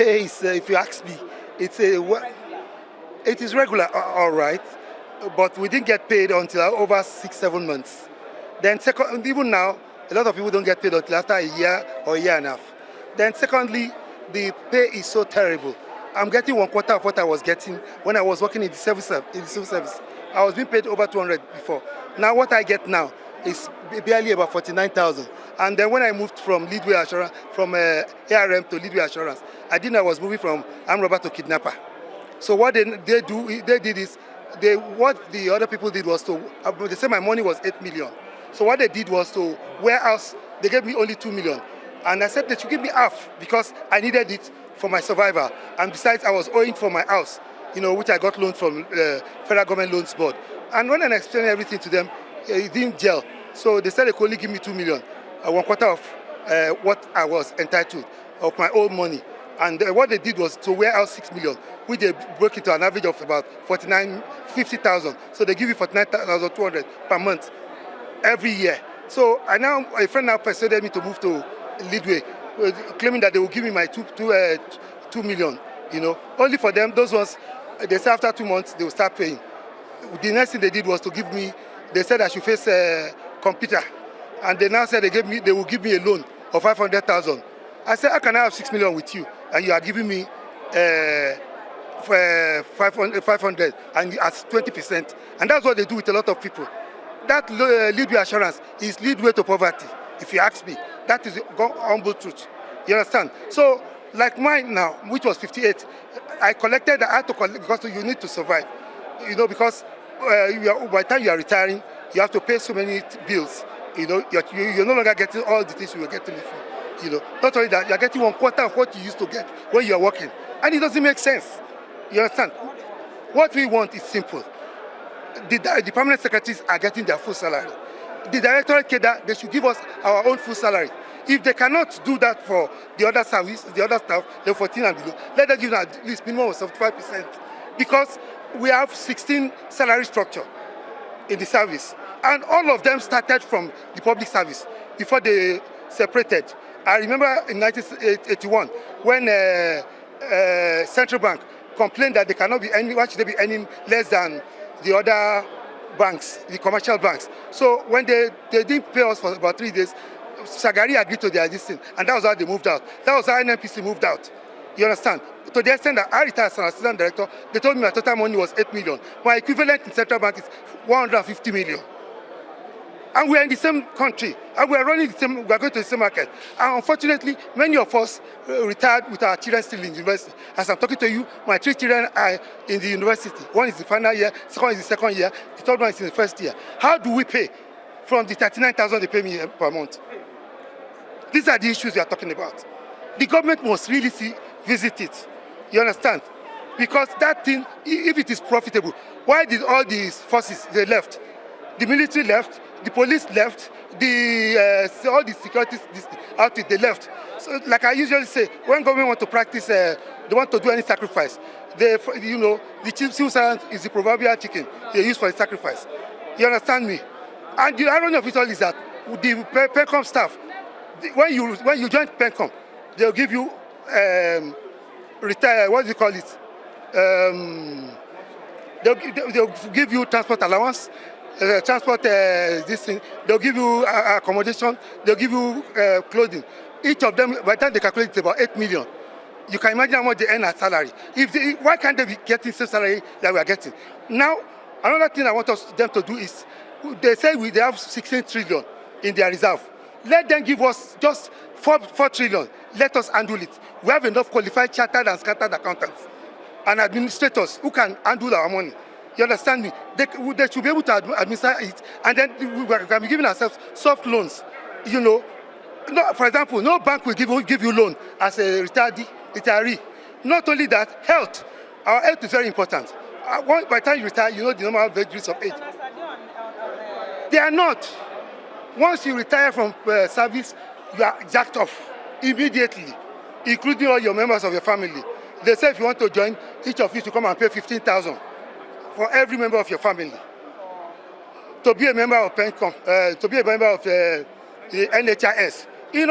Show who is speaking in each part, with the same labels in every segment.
Speaker 1: pay is, if you ask me, it's a it is regular, all right, but we didn't get paid until over 6-7 months. Then second, even now, a lot of people don't get paid until after a year or a year and a half. Then secondly, the pay is so terrible. I'm getting 1/4 of what I was getting when I was working in the civil service. I was being paid over 200 before. Now what I get now is barely about 49,000. And then when I moved from Leadway Assurance, from ARM to Leadway Assurance, I didn't know I was moving from armed robber to kidnapper. So what they did is, what the other people did was they said my money was 8 million. So what they did was to warehouse, they gave me only 2 million. And I said they should give me half because I needed it for my survival. And besides, I was owing for my house, which I got loaned from Federal Government Loans Board. And when I explained everything to them, it didn't gel. So they said they could only give me 2 million, 1/4 of what I was entitled of my own money. And what they did was to warehouse 6 million, which they broke into an average of about 50,000. So they give you 49,200 per month every year. So a friend now persuaded me to move to Leadway, claiming that they will give me my 2 million. Only for them, those ones, they said after 2 months they will start paying. The next thing they did was to give me, they said I should face a computer, and they now said they will give me a loan of 500,000. I said, how can I have 6 million with you and you are giving me 500 and at 20%? And that's what they do with a lot of people. That Leadway Assurance is leadway to poverty, if you ask me. That is the humble truth. You understand? So, like mine now, which was 58, I had to collect because you need to survive. Because by the time you are retiring, you have to pay so many bills. You're no longer getting all the things you were getting before. Not only that, you're getting 1/4 of what you used to get when you're working. And it doesn't make sense. You understand? What we want is simple. The permanent secretaries are getting their full salary. The directorate cadre, they should give us our own full salary. If they cannot do that for the other service, the other staff, the 14 and below, let them give them at least minimum of 75%. Because we have 16 salary structure in the service. And all of them started from the public service before they separated. I remember in 1981 when Central Bank complained that they cannot be why should they be earning less than the other banks, the commercial banks. So when they didn't pay us for about 3 days, Shagari agreed to their existing, and that was how they moved out. That was how NNPC moved out. You understand? To the extent that I retired as an assistant director, they told me my total money was 8 million. My equivalent in Central Bank is 150 million. And we are in the same country, and we are going to the same market. And unfortunately, many of us retired with our children still in university. As I'm talking to you, my 3 children are in the university. One is the final year, second is the second year, the third one is in the first year. How do we pay from the 39,000 they pay me per month? These are the issues we are talking about. The government must really visit it. You understand? Because that thing, if it is profitable, why did all these forces, they left? The military left, the police left, all the security outfit, they left. So, like I usually say, when government want to practice, they want to do any sacrifice, the civil servant is the proverbial chicken they use for the sacrifice. You understand me? And the irony of it all is that the PENCOM staff, when you join PENCOM, they'll give you what do you call it? They'll give you transport allowance. Transport this thing, they'll give you accommodation, they'll give you clothing. Each of them, by the time they calculate, it's about 8 million. You can imagine how much they earn as salary. Why can't they be getting the same salary that we are getting? Now, another thing I want them to do is, they say they have 16 trillion in their reserve. Let them give us just 4 trillion. Let us handle it. We have enough qualified chartered and scattered accountants and administrators who can handle our money. You understand me? They should be able to administer it, and then we can be giving ourselves soft loans. For example, no bank will give you loan as a retiree. Not only that, health. Our health is very important. By the time you retire, you know the normal vagaries of age. They are not. Once you retire from service, you are jacked off immediately, including all your members of your family. They say if you want to join, each of you to come and pay 15,000 for every member of your family. To be a member of PENCOM, to be a member of the NHIS. In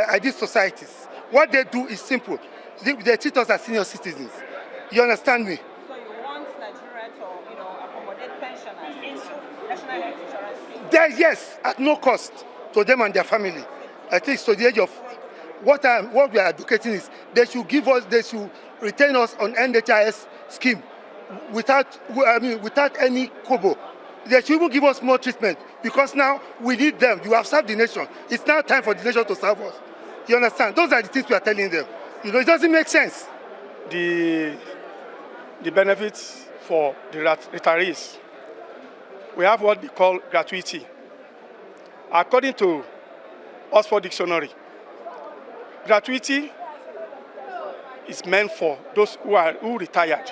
Speaker 1: ideal societies, What they do is simple. They treat us as senior citizens. You understand me?
Speaker 2: So you want Nigeria to, accommodate pensioners into national health insurance scheme?
Speaker 1: Yes, at no cost to them and their family. At least to the age of what we are advocating is they should retain us on NHIS scheme without any kobo. They should even give us more treatment because now we need them. You have served the nation. It's now time for the nation to serve us. You understand? Those are the things we are telling them. It doesn't make sense.
Speaker 3: The benefits for the retirees, we have what they call gratuity. According to Oxford Dictionary, gratuity is meant for those who retired.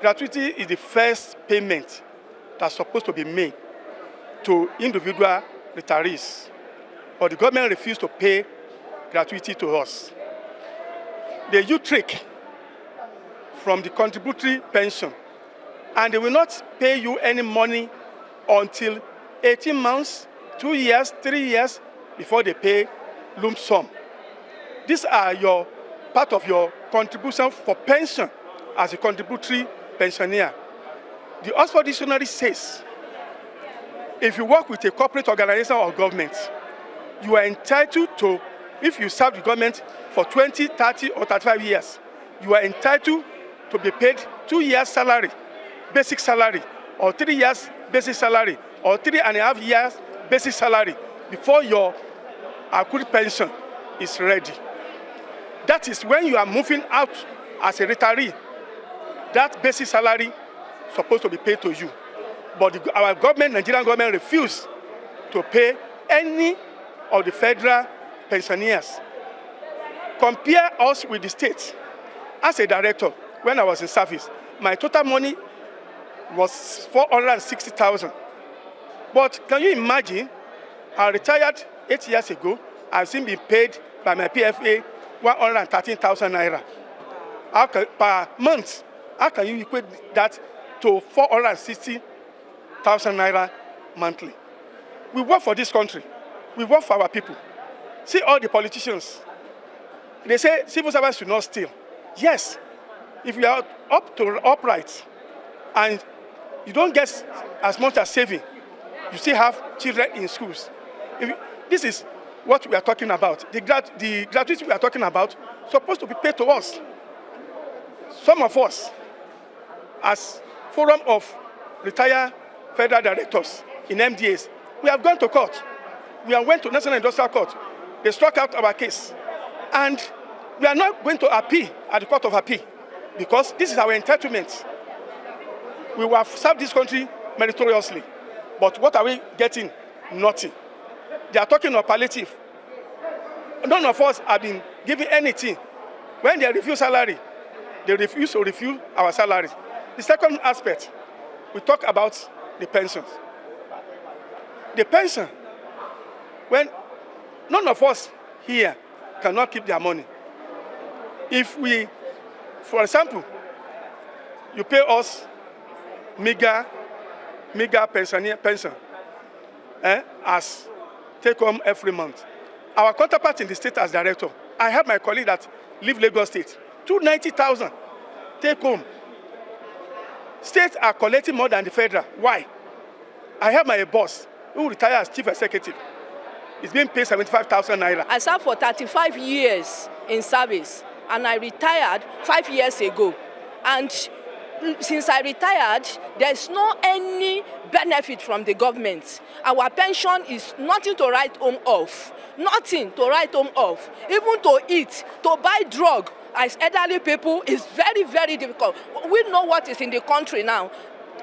Speaker 3: Gratuity is the first payment that's supposed to be made to individual retirees, but the government refused to pay gratuity to us. They use trick from the contributory pension, and they will not pay you any money until 18 months, 2 years, 3 years before they pay lump sum. These are part of your contribution for pension as a contributory pensioner. The Oxford Dictionary says, if you work with a corporate organization or government, you are entitled to, if you serve the government for 20, 30, or 35 years, you are entitled to be paid 2 years salary, basic salary, or 3 years basic salary, or 3.5 years basic salary before your accrued pension is ready. That is when you are moving out as a retiree. That basic salary supposed to be paid to you. But our government, Nigerian government, refused to pay any of the federal pensioners. Compare us with the state. As a director, when I was in service, my total money was 460,000. But can you imagine, I retired 8 years ago, I've seen being paid by my PFA 113,000 naira. Per month, how can you equate that to 460,000 naira monthly? We work for this country. We work for our people. See all the politicians. They say civil servants should not steal. Yes, if you are upright and you don't get as much as saving, you still have children in schools. This is what we are talking about. The gratuity we are talking about is supposed to be paid to us. Some of us, as Forum of Retired Federal Directors in MDAs, we have gone to court. We have went to National Industrial Court. They struck out our case. And we are not going to appeal at the Court of Appeal because this is our entitlement. We have served this country meritoriously. But what are we getting? Nothing. They are talking of palliative. None of us have been given anything. When they refuse salary, they refuse to review our salaries. The second aspect, we talk about the pensions. The pension, when none of us here cannot keep their money. If we, for example, you pay us meager pension as take home every month. Our counterpart in the state as director, I have my colleague that leave Lagos State, 290,000 take home. States are collecting more than the federal. Why? I have my boss who retired as chief executive. He's being paid 75,000 naira.
Speaker 4: I served for 35 years in service, and I retired 5 years ago. And since I retired, there's no any benefit from the government. Our pension is nothing to write home off. Nothing to write home off. Even to eat, to buy drug, as elderly people, is very, very difficult. We know what is in the country now.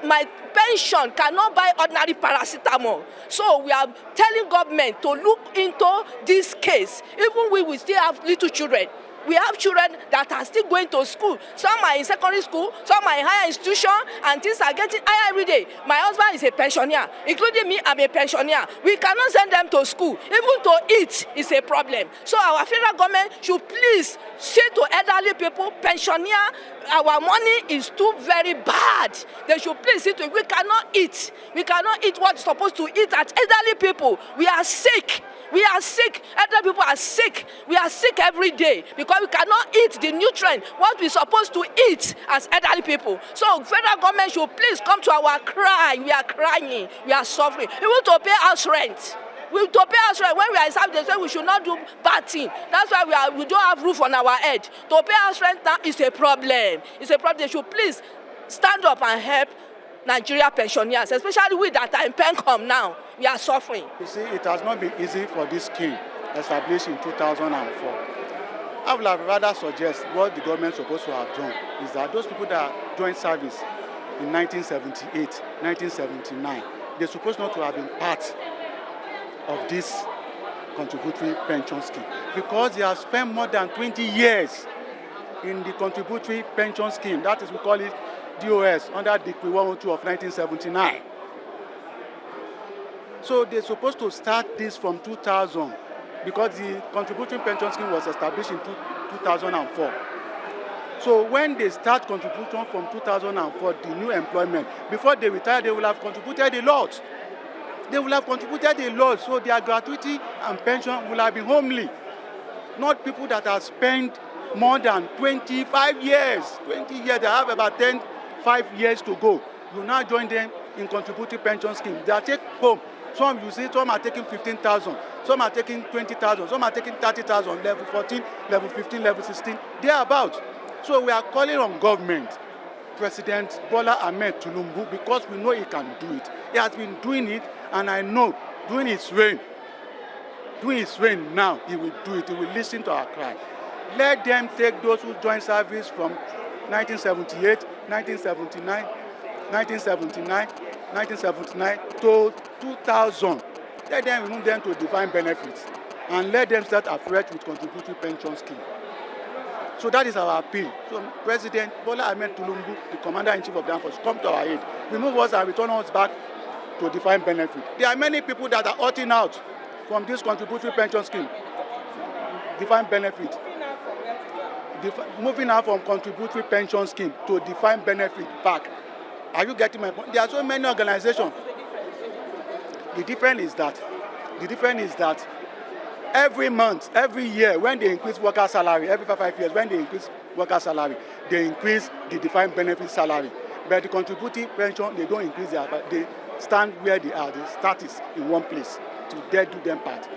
Speaker 4: My pension cannot buy ordinary paracetamol. So we are telling government to look into this case. Even we still have little children. We have children that are still going to school. Some are in secondary school, some are in higher institution, and things are getting higher every day. My husband is a pensioner, including me, I'm a pensioner. We cannot send them to school. Even to eat is a problem. So our federal government should please say to elderly people, pensioner, our money is too very bad. They should please see to it. We cannot eat. We cannot eat what's supposed to eat at elderly people. We are sick. We are sick. Elderly people are sick. We are sick every day because we cannot eat the nutrient what we're supposed to eat as elderly people. So federal government should please come to our cry. We are crying. We are suffering. We want to pay house rent. To pay house rent when we are in service, they say we should not do bad thing. That's why we don't have roof on our head. To pay house rent now is a problem. It's a problem. They should please stand up and help Nigeria pensioners, especially we that are in Pencom now. We are suffering.
Speaker 5: You see, it has not been easy for this scheme established in 2004. I would have rather suggest what the government is supposed to have done is that those people that joined service in 1978, 1979, they're supposed not to have been part of this contributory pension scheme because they have spent more than 20 years in the contributory pension scheme. That is, we call it DOS under Decree 102 of 1979. So they're supposed to start this from 2000 because the contributory pension scheme was established in 2004. So when they start contributing from 2004, the new employment, before they retire, they will have contributed a lot. They will have contributed a lot, so their gratuity and pension will have been homely. Not people that have spent more than 25 years. 20 years, they have about 5 years to go. You now join them in contributory pension scheme. They are take home. Some you see, some are taking 15,000, some are taking 20,000, some are taking 30,000, level 14, level 15, level 16, thereabout. So we are calling on government, President Bola Ahmed Tinubu, because we know he can do it. He has been doing it, and I know during his reign now, he will do it. He will listen to our cry. Let them take those who joined service from 1978, 1979, 1979, 1979 to 2000. Let them remove them to defined benefits and let them start afresh with contributory pension scheme. So that is our appeal. So President Bola Ahmed Tinubu, the Commander-in-Chief of the Armed Forces, come to our aid. Remove us and return us back to defined benefit. There are many people that are opting out from this contributory pension scheme, defined benefit. Moving out from contributory pension scheme to defined benefit back. Are you getting my point? There are so many organizations. The difference is that every month, every year, when they increase worker salary, every 5 years, when they increase worker salary, they increase the defined benefit salary. But the contributory pension, they don't increase they stand where they are. They status in one place to dare do them part.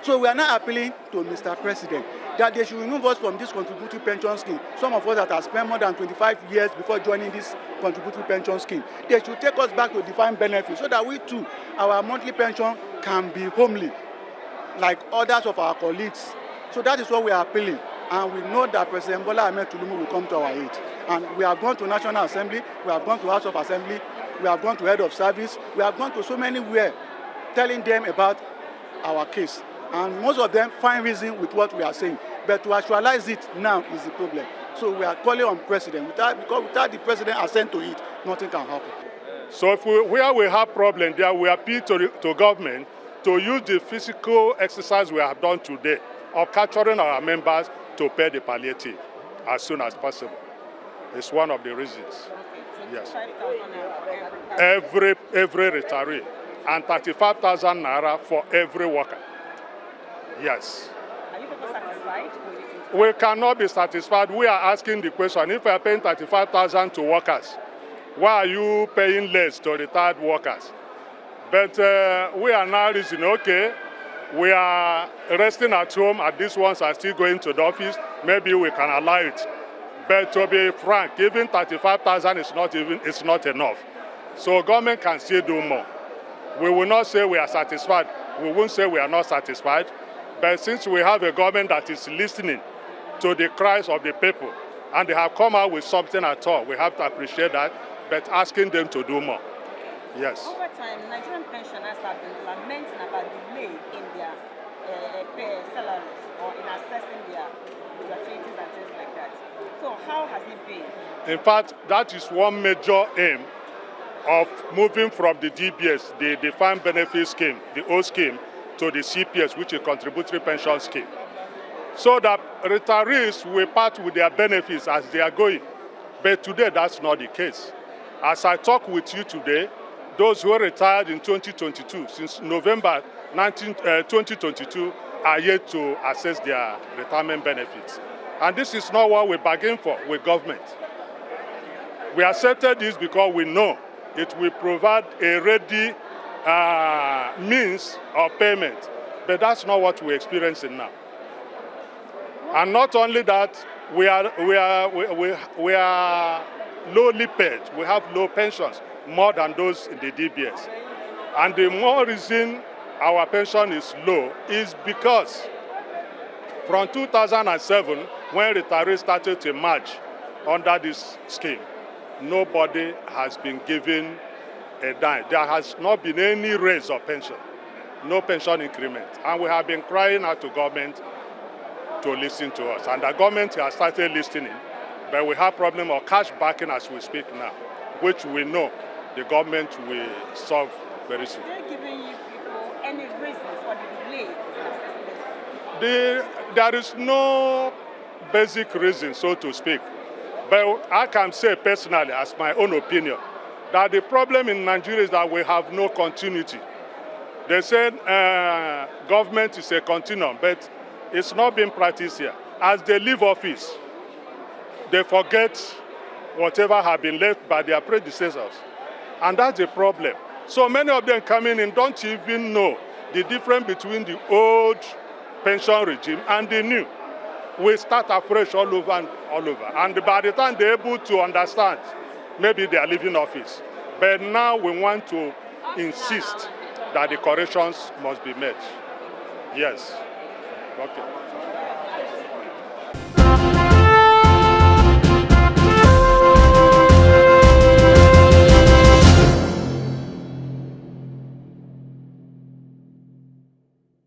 Speaker 5: So we are now appealing to Mr. President that they should remove us from this contributory pension scheme. Some of us that have spent more than 25 years before joining this contributory pension scheme, they should take us back to defined benefit so that we too, our monthly pension can be homely like others of our colleagues. So that is what we are appealing. And we know that President Bola Ahmed Tinubu will come to our aid. And we have gone to National Assembly, we have gone to House of Assembly, we have gone to Head of Service, we have gone to so many where telling them about our case. And most of them find reason with what we are saying. But to actualize it now is the problem. So we are calling on President. Because without the President assent to it, nothing can happen.
Speaker 6: So if where we have problem there, we appeal to government to use the physical exercise we have done today of capturing our members to pay the palliative as soon as possible. It's one of the reasons. Yes. Every retiree and 35,000 naira for every worker. Yes.
Speaker 2: Are you people satisfied?
Speaker 6: We cannot be satisfied. We are asking the question, if we are paying 35,000 to workers, why are you paying less to retired workers? But we are now reasoning, okay, we are resting at home and these ones are still going to the office, maybe we can allow it. But to be frank, even 35,000 is not enough. So government can still do more. We will not say we are satisfied. We won't say we are not satisfied. But since we have a government that is listening to the cries of the people, and they have come out with something at all, we have to appreciate that, but asking them to do more. Yes.
Speaker 2: Over time, Nigerian pensioners have been lamenting about delay in their salaries or in assessing their gratuities and things like that. So how has it been?
Speaker 6: In fact, that is one major aim of moving from the DBS, the Defined Benefit Scheme, the old scheme, to the CPS, which is Contributory Pension Scheme, so that retirees will part with their benefits as they are going. But today, that's not the case. As I talk with you today, those who retired in 2022, since November 2022 are yet to access their retirement benefits. And this is not what we bargained for with government. We accepted this because we know it will provide a ready means of payment. But that's not what we're experiencing now. And not only that, we are lowly paid. We have low pensions, more than those in the DBS. And the more reason our pension is low is because from 2007, when retirees started to emerge under this scheme, nobody has been given a dime. There has not been any raise of pension, no pension increment. And we have been crying out to government to listen to us. And the government has started listening, but we have problem of cash backing as we speak now, which we know the government will solve very soon.
Speaker 2: Are they giving you people any reasons for the delay in assessing this?
Speaker 6: There is no basic reason, so to speak. But I can say personally, as my own opinion, that the problem in Nigeria is that we have no continuity. They said government is a continuum, but it's not being practiced here. As they leave office, they forget whatever had been left by their predecessors. And that's the problem. So many of them coming in don't even know the difference between the old pension regime and the new. We start afresh all over and all over. And by the time they're able to understand, maybe they are leaving office. But now we want to insist that the corrections must be made. Yes. Okay.